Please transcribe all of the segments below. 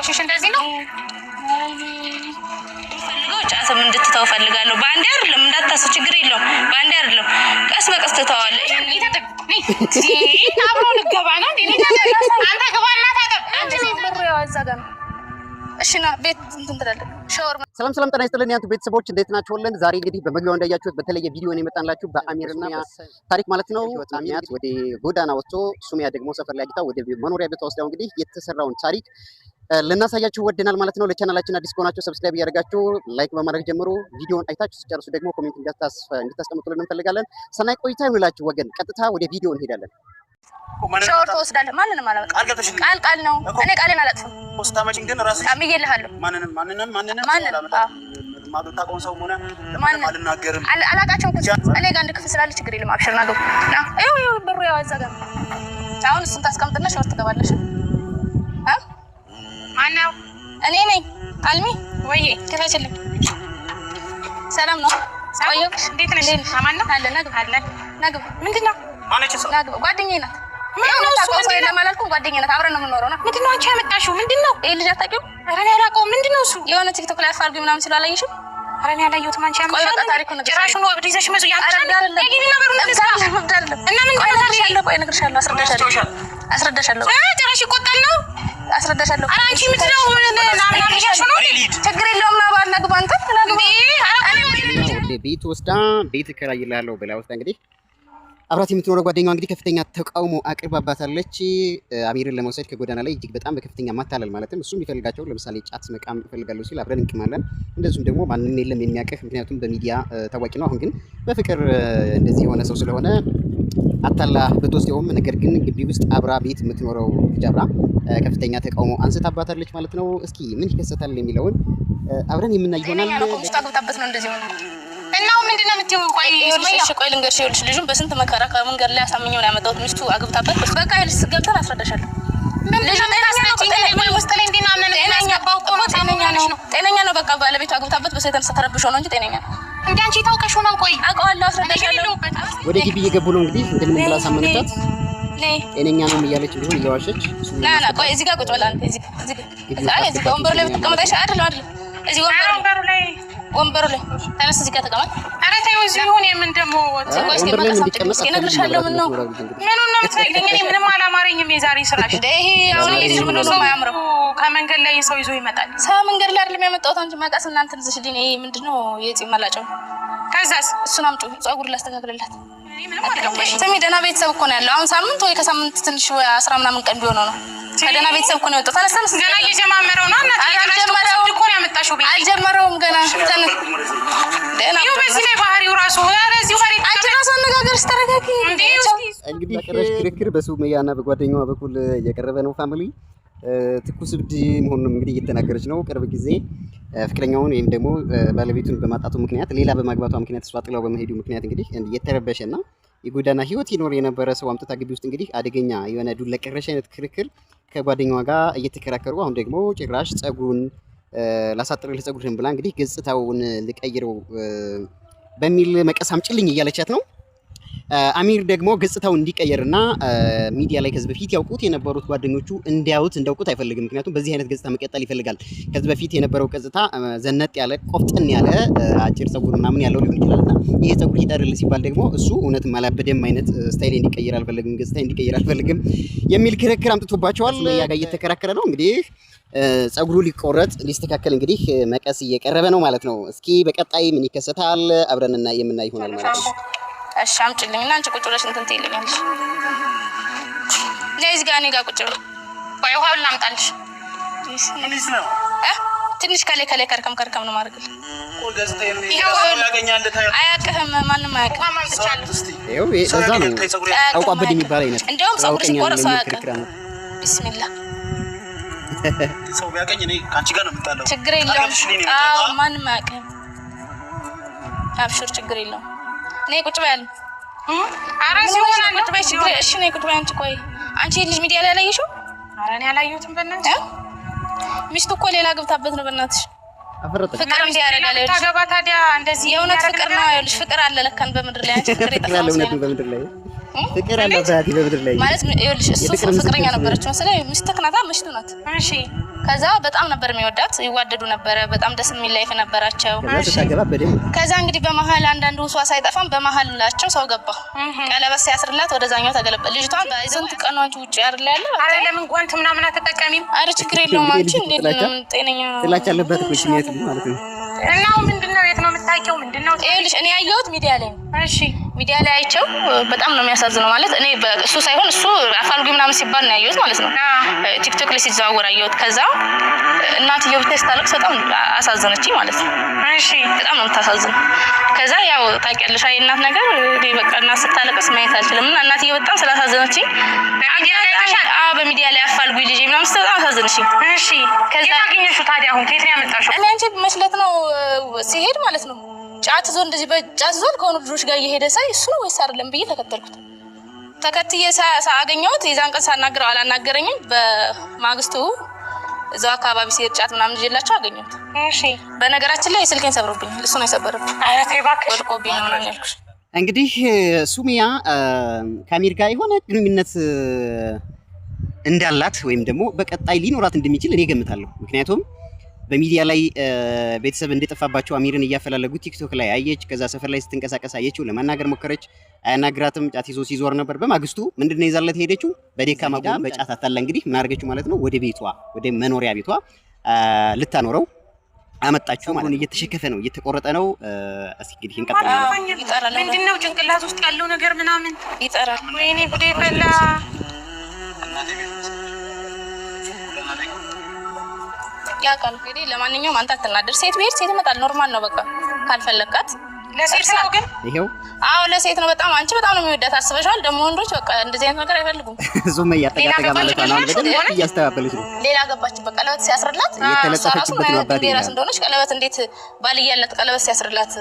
የሚያቆሽሽ እንደዚህ ነው ፈልገው ጫትም እንድትተው ፈልጋለሁ። ባንዴ አይደለም እንዳታስ ችግር የለውም። ባንዴ አይደለም ቀስ በቀስ ትተዋለህ። አብሮ ልገባ ነው አንተ ገባና ታጠብ አንተ ብሩ ያዋዛጋ ነው። እሺ ና ቤት እንትን ትላለህ ሻወር ሰላም ጤና ይስጥልኝ ያንተ ቤተሰቦች እንዴት ናችሁልን? ዛሬ እንግዲህ በመግቢያው እንዳያችሁት በተለየ ቪዲዮ ነው የመጣንላችሁ በአሚርና ታሪክ ማለት ነው። አሚር ወደ ጎዳና ወጥቶ ሱሚያ ደግሞ ሰፈር ላይ አግኝታ ወደ መኖሪያ ቤቷ ወስዳው እንግዲህ የተሰራውን ታሪክ ልናሳያችሁ ወደናል ማለት ነው። ለቻናላችን አዲስ ከሆናችሁ ሰብስክራይብ ያደርጋችሁ ላይክ በማድረግ ጀምሩ። ቪዲዮውን አይታችሁ ሲጨርሱ ደግሞ ኮሜንት እንድታስቀምጡልን እንፈልጋለን። ሰናይ ቆይታ ይሁንላችሁ ወገን። ቀጥታ ወደ ቪዲዮ እንሄዳለን። ሻወር ትወስዳለህ። ማንንም አላውቅም። ቃል ነው። እኔ ቃሌን አላጥፍም። ፖስታማችን ግን ራስሽ አምዬልሃለሁ። ማንንም ማታውቀውን ሰው ሆነ አልናገርም። አላውቃቸውም። እኔ ጋር አንድ ክፍል ስላለ ችግር የለም። አብሽር ና ግቡ። ይኸው ብሩ ያዋዛጋ ነው። አሁን እሱን ታስቀምጥና ሻወር ትገባለሽ። ማነው? እኔ ነኝ። አልሚ ወይ ክፈችልኝ። ሰላም ነው? ቆየሁ። እንዴት ነሽ? አማን ነው አለ። ነግብ ምንድን ነው? ማነች እሷ? ነግብ ጓደኛዬ ናት። ሰው የለም አላልኩም። ጓደኛዬ ናት። አብረን ነው የምንኖረው። ምንድን ነው አንቺ ያመጣሽው? ምንድን ነው ይሄ ልጅ አታውቂውም? ኧረ እኔ አላውቀውም። ምንድን ነው እሱ? የሆነ ቲክቶክ ላይ አፋርጉ ምናምን ሲሉ አላየሽም? ኧረ እኔ አላየሁትም። አንቺ ያመጣሽው? ቆይ በቃ ታሪኩን ነገር ጭራሹን ወብድ ይዘሽ መጡ ያንቺ እና ምን እነግርሻለሁ። ቆይ እነግርሻለሁ። አስረዳሻለሁ። ጭራሽ ይቆጣል ነው አስረዳሻለሁ። ኧረ አንቺ ምንድን ነው ናምናምሻሽ ነው? ችግር የለውም ና ባል ነግባ አንተ ቤት ወስዳ ቤት እከራይልሃለሁ ብላ ወስዳ እንግዲህ አብራት የምትኖረው ጓደኛዋ እንግዲህ ከፍተኛ ተቃውሞ አቅርባባታለች። አሚርን ለመውሰድ ከጎዳና ላይ እጅግ በጣም በከፍተኛ ማታለል ማለትም እሱ የሚፈልጋቸው ለምሳሌ ጫት መቃም እፈልጋለሁ ሲል አብረን እንቅማለን። እንደዚሁም ደግሞ ማንም የለም የሚያውቅህ፣ ምክንያቱም በሚዲያ ታዋቂ ነው። አሁን ግን በፍቅር እንደዚህ የሆነ ሰው ስለሆነ አታላ ብትወስደውም ነገር ግን ግቢ ውስጥ አብራ ቤት የምትኖረው ልጅ አብራ ከፍተኛ ተቃውሞ አንስታባታለች ማለት ነው። እስኪ ምን ይከሰታል የሚለውን አብረን የምናይ ይሆናል። ቁጣ ነው እንደዚህ ሆነ እና ምንድን ነው የምትይው? ቆይ ልንገርሽ። ይኸውልሽ ልጁን በስንት መከራ ከመንገድ ላይ አሳምኘው ነው ያመጣሁት። ሚስቱ አግብታበት በቃ ይልስ ገብተን አስረዳሻለሁ። ጤነኛ ነው። በቃ ባለቤቱ አግብታበት በሰው የተነሳ ተረብሾ ነው እንጂ ጤነኛ ነው። እንደ አንቺ ታውቀሽው ነው? ቆይ አውቀዋለሁ፣ አስረዳሻለሁ። ወደ ግቢ እየገቡ ነው እንግዲህ እንደምን ብላ አሳመነቻት። ጤነኛ ነው እያለች ቢሆን እየዋሸች ና ቆይ እዚህ ጋር ቁጭ በል አንተ። እዚህ ጋር ወንበሩ ላይ ብትቀመጥ አይደል? እዚህ ወንበሩ ላይ ተነስ፣ እዚህ ጋር ተቀመጥ። ኧረ ተይው፣ እዚህ ይሁን። የምን ደግሞ እነግርሻለሁ። ምን ነው የምትነግሪኝ? እኔ ምንም አላማረኝም የዛሬ ስራሽ። ይሄ አሁን ልጅ ምን ነው የማያምረው? ከመንገድ ላይ ሰው ይዞ ይመጣል። ሰው መንገድ ላይ አይደለም ያመጣሁት አንቺ መቀስ እናንተ ልዝሽልኝ። ይሄ ምንድነው? የፂም መላጫው። ከዛስ እሱን አምጪው፣ ፀጉር ላስተካክልላት። ስሚ ደህና ቤተሰብ እኮ ነው ያለው። አሁን ሳምንት ወይ ከሳምንት ትንሽ 10 ምናምን ቀን ቢሆነው ነው። ከደህና ቤተሰብ እኮ ነው የወጣው። ተነስተን ገና እየጀማመረው ነው። አልጀመረውም ገና። ይኸው በዚህ ላይ ባህሪው ራሱ አንቺ ራሱ አነጋገርሽ ተረጋጊ። እንግዲህ ቀረሽ ክርክር በሱመያና በጓደኛዋ በኩል እየቀረበ ነው። ፋሚሊ ትኩስ እብድ መሆኑንም እንግዲህ እየተናገረች ነው። ቅርብ ጊዜ ፍቅረኛውን ወይም ደግሞ ባለቤቱን በማጣቱ ምክንያት ሌላ በማግባቷ ምክንያት እሷ ጥላው በመሄዱ ምክንያት እንግዲህ የተረበሸና የጎዳና ህይወት ይኖር የነበረ ሰው አምጥታ ግቢ ውስጥ እንግዲህ አደገኛ የሆነ ዱላ ቀረሽ አይነት ክርክር ከጓደኛዋ ጋር እየተከራከሩ አሁን ደግሞ ጭራሽ ጸጉሩን ላሳጥርልህ ጸጉርህን ብላ እንግዲህ ገጽታውን ልቀይረው በሚል መቀስ አምጪልኝ እያለቻት ነው። አሚር ደግሞ ገጽታው እንዲቀየርና ሚዲያ ላይ ከዚህ በፊት ያውቁት የነበሩት ጓደኞቹ እንዳውቁት አይፈልግም። ምክንያቱም በዚህ አይነት ገጽታ መቀጠል ይፈልጋል። ከዚህ በፊት የነበረው ገጽታ ዘነጥ ያለ ቆፍጠን ያለ አጭር ጸጉር ምናምን ያለው ሊሆን ይችላልና ይሄ ጸጉር ይጠርል ሲባል ደግሞ እሱ እውነትም አላበደም አይነት ስታይል እንዲቀየር አልፈልግም፣ ገጽታ እንዲቀየር አልፈልግም የሚል ክርክር አምጥቶባቸዋል። ያ ጋር እየተከራከረ ነው እንግዲህ ጸጉሩ ሊቆረጥ ሊስተካከል እንግዲህ መቀስ እየቀረበ ነው ማለት ነው። እስኪ በቀጣይ ምን ይከሰታል አብረንና የምናይ ይሆናል ማለት ነው። እሺ አምጪልኝ እና አንቺ ቁጭ ብለሽ እንትን ትይልኛለሽ። እዚህ ጋር እኔ ጋር ቁጭ ብለሽ ቆይ ውሃውን ላምጣልሽ። ትንሽ ከላይ ከርከም ነው ማድረግልህ። አያውቅህም፣ ማንም አያውቅህም። ይኸው እዛ ነው አውቋበድ የሚባል አይነት እንደውም ጸጉር ሲቆረጥ ሰው አያውቅም። ቢስሚላህ ሰው ቢያውቀኝ እኔ ከአንቺ ጋር ነው የምጣለው። ችግር የለውም። አዎ ማንም አያውቅህም። አብሽር ችግር የለውም። ነይ ቁጭ በይ። ኧረ ሲሆን ቁጭ በይ። እሺ ነይ ቁጭ በይ። አንቺ ቆይ አንቺ ልጅ ሚዲያ ላይ አላየሽው? ኧረ እኔ አላየሁትም። በእናትሽ ሚስቱ እኮ ሌላ ገብታበት ነው። በእናትሽ ፍቅር እንዲህ ያደርጋል። ታገባ ታዲያ እንደዚህ የእውነት ፍቅር ነው። ይኸውልሽ ፍቅር አለ ለካን በምድር ላይ አንቺ ፍቅር ያለው ነው በምድር ላይ ፍቅር አለባት በምድር ላይ ማለት ይኸውልሽ እሱ ፍቅረኛ ነበረች መሰለኝ ሚስትህ ናት ምሽቱ ናት እሺ ከዛ በጣም ነበር የሚወዳት ይዋደዱ ነበር በጣም ደስ የሚል ላይፍ ነበራቸው ከዛ እንግዲህ በመሃል አንዳንድ ውሷ ሳይጠፋም በመሃላቸው ሰው ገባ ቀለበት ሲያስርላት ወደዛኛው ተገለበጠ ልጅቷ በስንት ቀኖች ውጪ አይደል ያለው አረ ለምን ጓንት ምናምን አትጠቀሚም አረ ችግር የለውም አንቺ እንዴት ነው ጤነኛ ጥላቻ አለበት እኮ ሲኔት ማለት ነው እና ምንድነው የት ነው የምታውቂው ምንድነው ይኸውልሽ እኔ ያየሁት ሚዲያ ላይ እሺ ሚዲያ ላይ አይቼው በጣም ነው የሚያሳዝነው ማለት እኔ እሱ ሳይሆን እሱ አፋልጉ ምናምን ሲባል ነው ያየሁት ማለት ነው ቲክቶክ ላይ ሲዘዋወር አየሁት ከዛ እናትየው ብትስታለቅስ በጣም አሳዘነችኝ ማለት ነው እሺ በጣም ነው የምታሳዝነው ከዛ ያው ታውቂያለሽ አይ እናት ነገር በቃ እናት ስታለቅስ ማየት አልችልም እና እናትየው በጣም ስላሳዘነችኝ በሚዲያ ላይ አፋልጉ ልጅ ምናምን በጣም አሳዘነችኝ እሺ ከዛ ያገኘሽው ታዲያ አሁን ከየት ነው ያመጣሽው እኔ አንቺ መስለት ነው ሲሄድ ማለት ነው ጫት ዞ እንደዚህ በጫት ዞ ከሆኑ ልጆች ጋር እየሄደ ሳይ እሱ ነው ወይስ አይደለም ብዬ ተከትዬ ሳገኘሁት የዛን ቀን ሳናግረው አላናገረኝም በማግስቱ እዛው አካባቢ ሲሄድ ጫት ምናምን ይዤላቸው አገኘሁት እሺ በነገራችን ላይ ስልኬን ሰብሮብኝ እሱ ነው የሰበረብኝ አያቴ እባክሽ ወድቆብኝ ነው ምናምን ያልኩሽ እንግዲህ ሱሚያ ከአሚር ጋር የሆነ ግንኙነት እንዳላት ወይም ደግሞ በቀጣይ ሊኖራት እንደሚችል እኔ ገምታለሁ ምክንያቱም በሚዲያ ላይ ቤተሰብ እንደጠፋባቸው አሚርን እያፈላለጉ ቲክቶክ ላይ አየች ከዛ ሰፈር ላይ ስትንቀሳቀስ አየችው ለማናገር ሞከረች አያናግራትም ጫት ይዞ ሲዞር ነበር በማግስቱ ምንድነው ይዛለት ሄደችው በደካማ ጎን በጫት አታላ እንግዲህ ምን አደረገችው ማለት ነው ወደ ቤቷ ወደ መኖሪያ ቤቷ ልታኖረው አመጣችሁ ማለት ነው እየተሸከፈ ነው እየተቆረጠ ነው እስኪ እንግዲህ እንቀጥላለን ምንድነው ጭንቅላት ውስጥ ያለው ነገር ምናምን ይጠራል ወይኔ ጉዴ ፈላ ያቃል እንግዲህ ለማንኛውም አንተ አትናደር ሴት ብሄድ ሴት ይመጣል ኖርማል ነው በቃ ካልፈለካት ለሴት ነው ግን ይሄው አዎ ለሴት ነው በጣም አንቺ በጣም ነው የሚወዳት አስበሻል ደግሞ ወንዶች በቃ እንደዚህ አይነት ነገር አይፈልጉም ዙም ያጠቃጠጋ ማለት ነው በደንብ እያስተባበለች ነው ሌላ ገባችበት ቀለበት ሲያስርላት የተለጠፈችበት ነው አባቴ ራስ እንደሆነች ቀለበት እንዴት ባል እያላት ቀለበት ሲያስርላት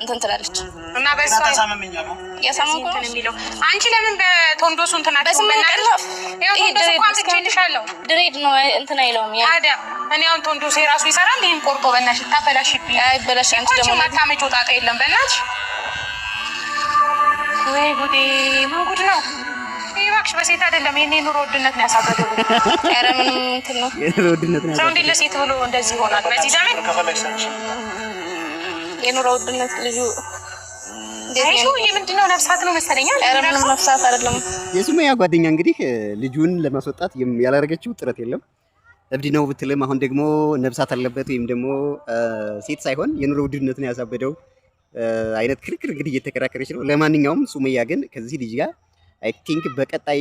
እንትን ትላለች እና በእሷ ተሳመመኛል ነው ያሳመንኩ ነው የሚለው አንቺ ለምን በቶንዶሱ እንትን አትበናለሽ ይሄው ቶንዶሱ እንኳን ትችልሻለሁ ድሬድ ነው እንትን አይለውም ያ ታዲያ እኔ አሁን ቶንዶሱ የራሱ ይሰራል ይሄን ቆርጦ በእናትሽ ታፈላሽብኝ አይበላሽ አንቺ ደግሞ ማታመጪው ጣጣ የለም በእናትሽ ወይ ጉዴ ምን ጉድ ነው እባክሽ በሴት አይደለም የኔ ኑሮ ውድነት ነው ያሳበደው ኧረ ምን እንትን ነው የኑሮ ውድነት ነው ሰው እንዴት ለሴት ብሎ እንደዚህ ይሆናል በዚህ ዘመን የኑሮ ውድነት ልጁ አይሹ ምንድነው ነፍሳት ነው መሰለኝ ኧረ ምንም ነፍሳት አይደለም የሱመያ ጓደኛ እንግዲህ ልጁን ለማስወጣት ያላረገችው ጥረት የለም እብድ ነው ብትልም አሁን ደግሞ ነፍሳት አለበት ወይም ደግሞ ሴት ሳይሆን የኑሮ ውድነት ነው ያሳበደው አይነት ክርክር እንግዲህ እየተከራከረች ነው ለማንኛውም ሱመያ ግን ከዚህ ልጅ ጋር አይ ቲንክ በቀጣይ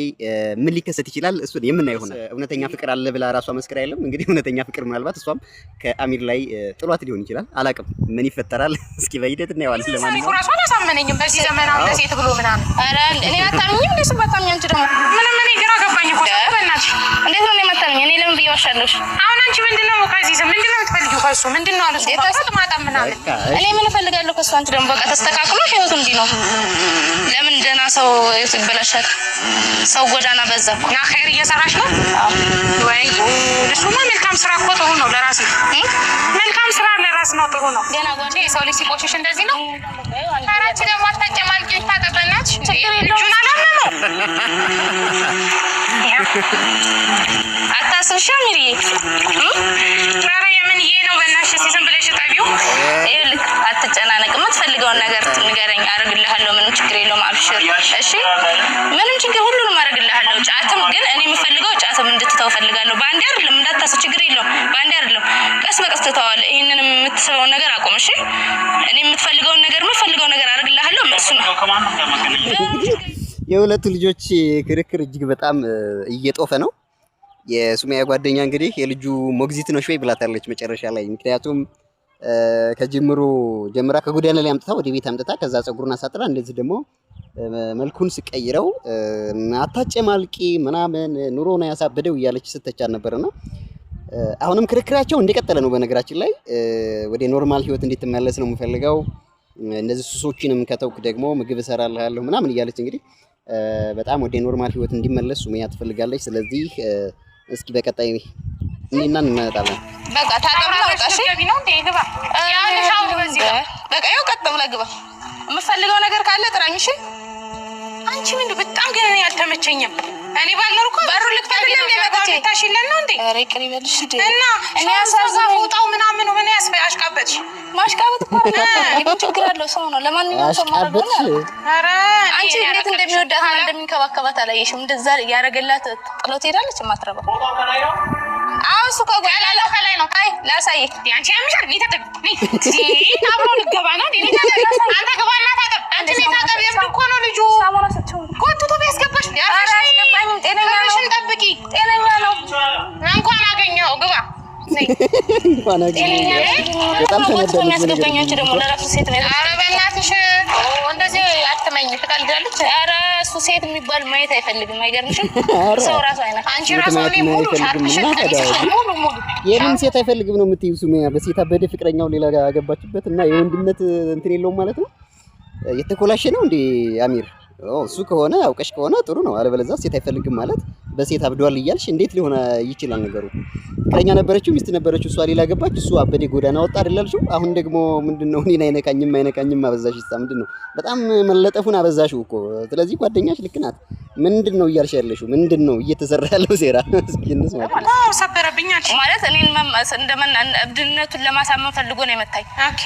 ምን ሊከሰት ይችላል እሱን የምናየው ይሆናል እውነተኛ ፍቅር አለ ብላ ራሷ መስከራ አይደለም እንግዲህ እውነተኛ ፍቅር ምናልባት እሷም ከአሚር ላይ ጥሏት ሊሆን ይችላል አላቅም ምን ይፈጠራል እስኪ በሂደት እናየዋለን ለማንኛውም ራሷ አላሳመነኝም በዚህ ዘመን አሁን ለሴት ብሎ ምናምን ኧረ እኔ አታምኝም እንዴ ስባታም አንቺ ደግሞ ምንም እኔ ግራ ገባኝ እኮ በእናትሽ እንዴት ነው የማታምኝ እኔ ለምን ብዬ ዋሻለሁ አሁን አንቺ ምንድነው ከዚህ ዘመን ምንድነው የምትፈልጊው ከሱ ምንድነው አለሱ ማጣ ምናምን እኔ ምን እፈልጋለሁ ከሱ አንቺ ደግሞ በቃ ተስተካክሎ ህይወቱ እንዲህ ነው ለምን ደህና ሰው ይበላሻል ሰው ጎዳና በዛ እና ኸይር እየሰራሽ ነው ወይ እሱማ መልካም ስራ እኮ ጥሩ ነው ለራስ መልካም ስራ ለራስ ነው ጥሩ ነው ገና ጎጂ ሰው ልጅ ሲቆሽሽ እንደዚህ ነው አራቺ ደግሞ አታጨማልቂ ታጠበናች ልጁን አላመመው አታስብሻ ሚሪ ኧረ የምን ይሄ ነው በእናትሽ ሲዝም ብለሽ ጠቢው ይኸውልህ አትጨናነቅ የምትፈልገውን ነገር ንገረኝ አደርግልሃለሁ ምንም ችግር የለውም አብሽር እሺ ምንም ችግር ሁሉንም አደርግልሃለሁ ጫትም ግን እኔ የምፈልገው ጫትም እንድትተው ፈልጋለሁ በአንዴ አይደለም እንዳታስብ ችግር የለውም በአንዴ አይደለም ቀስ በቀስ ትተዋለህ ይሄንን የምትስበውን ነገር አቁም እሺ እኔ የምፈልገውን ነገር አደርግልሃለሁ እሱ ነው የሁለቱ ልጆች ክርክር እጅግ በጣም እየጦፈ ነው የሱመያ ጓደኛ እንግዲህ የልጁ ሞግዚት ነው ሾይ ብላታለች መጨረሻ ላይ ምክንያቱም ከጅምሩ ጀምራ ከጎዳና ላይ አምጥታ ወደ ቤት አምጥታ ከዛ ፀጉሩን አሳጥራ እንደዚህ ደግሞ መልኩን ስቀይረው አታጨማልቂ ምናምን ኑሮ ነው ያሳበደው እያለች ስተቻል ነበርና አሁንም ክርክራቸው እንደቀጠለ ነው በነገራችን ላይ ወደ ኖርማል ህይወት እንድትመለስ ነው የምፈልገው እነዚህ ሱሶችንም ከተውክ ደግሞ ምግብ እሰራልሃለሁ ምናምን እያለች እንግዲህ በጣም ወደ ኖርማል ህይወት እንዲመለስ ሱመያ ትፈልጋለች ስለዚህ እስኪ በቀጣይ እኔና እንመጣለን በቃ ታጠብና ወጣሽ ነው እንዴ ግባ ያልሻው በዚህ በቃ ያው ቀጥ ብለህ ግባ የምፈልገው ነገር ካለ ጥራኝ እሺ አንቺ አንቺ ምን በጣም ግን እኔ አልተመቸኝም። እኔ ባልኖር እኮ በሩ ልትከፍል እንደመጣች ታሽለን ነው እንዴ? ኧረ ይቅር ይበልሽ እንዴ። እና እኔ አሳዛኝ ፎጣው ምናምን ምን ያስፈያሽቃበጥሽ? ማሽቃበጥ እኮ ምን ችግር አለው? ሰው ነው። ለማንኛውም ሰው ማረግ ነው። ኧረ አንቺ እንዴት እንደሚወዳት እንደሚንከባከባት አላየሽም? እንደዛ ያረገላት ጥሎት ሄዳለች። ማትረባ አው እሱ ከጎላለው ከላይ ነው። አይ ላሳይህ። አንቺ ያምሻል። ኒ ተጠብ ኒ አብሮ ልገባ ነው እንዴ? አንተ ገባና ታጠብ። አንተ ታጠብ። የምር እኮ ነው ልጁ። ሳሙና ሰጥተው ኮንቱቶ ቢያስገባሽ ያረጋግጠኝ። ጤነኛ ነው። ጠብቂ። ጤነኛ ነው። እንኳን አገኘው ግባ። እንኳን አገኘው። በጣም ተነደደ። የሚያስገባኛች ደግሞ ለራሱ ሴት ነው። ኧረ በእናትሽ እንደዚህ አትመኝ። ትቀልዳለች። ኧረ እሱ ሴት የሚባል ማየት አይፈልግም። አይገርምሽም? ሰው ራሱ አይነት አንቺ ራሱ እኔ ሙሉ ሻርፕሽን ሙሉ የምን ሴት አይፈልግም ነው የምትይው? ሱመያ በሴት አበደ ፍቅረኛው ሌላ ያገባችበት እና የወንድነት እንትን የለውም ማለት ነው። የተኮላሸ ነው እንዴ አሚር? እሱ ከሆነ አውቀሽ ከሆነ ጥሩ ነው። አለበለዚያ ሴት አይፈልግም ማለት በሴት አብዷል እያልሽ እንዴት ሊሆን ይችላል ነገሩ? ፍቅረኛ ነበረችው፣ ሚስት ነበረችው፣ እሷ ሌላ ገባች፣ እሱ አበዴ ጎዳና ወጣ አይደላልሽው? አሁን ደግሞ ምንድነው እኔን አይነካኝም አበዛሽ። ምንድነው በጣም መለጠፉን አበዛሽው እኮ። ስለዚህ ጓደኛሽ ልክ ናት። ምንድነው እያልሽ ያለሽው? ምንድነው እየተሰራ ያለው ሴራ? እስኪ እንስ ማለት ነው ሰበረብኛል ማለት እኔን እንደምን እብድነቱን ለማሳመን ፈልጎ ነው የመታኝ። ኦኬ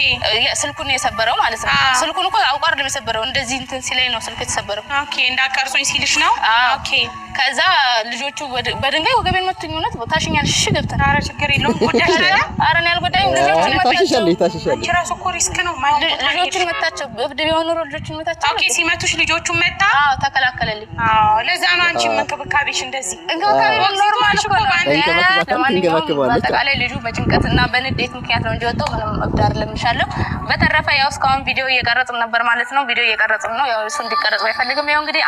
ስልኩን የሰበረው ማለት ነው። ስልኩን እኮ አውቃ አይደለም የሰበረው፣ እንደዚህ እንትን ሲለኝ ነው ስልኩ የተሰበረው። ኦኬ እንዳቀርጾኝ ሲልሽ ነው። ኦኬ ከዛ ልጆቹ በድንጋይ ወገቤን መቱኝ። እውነት ታሽኛለሽ? እሺ ገብተን ኧረ ችግር የለውም ጎዳሽ አይደል? ኧረ እኔ አልጎዳኝም። ልጆቹን ታሽሻለሽ። አንቺ ራሱ እኮ ሪስክ ነው። ልጆቹን መታቸው። እብድ ቢሆኑ ልጆቹን መታቸው። ኦኬ ሲመቱሽ ልጆቹን መታ? አዎ ተከላከለልኝ። ለዛ ነው አንቺ እንክብካቤሽ እንደዚህ እንክብካቤ ኖርማል እኮ ነው። ለማንኛውም አጠቃላይ ልጁ በጭንቀትና በንዴት ምክንያት ነው እንጂ ወጣው ምንም እብድ አይደለም እልሻለሁ። በተረፈ ያው እስካሁን ቪዲዮ እየቀረጽን ነበር ማለት ነው። ቪዲዮ እየቀረጽን ነው። ያው እሱ እንዲቀረጽ አይፈልግም። ያው እንግዲህ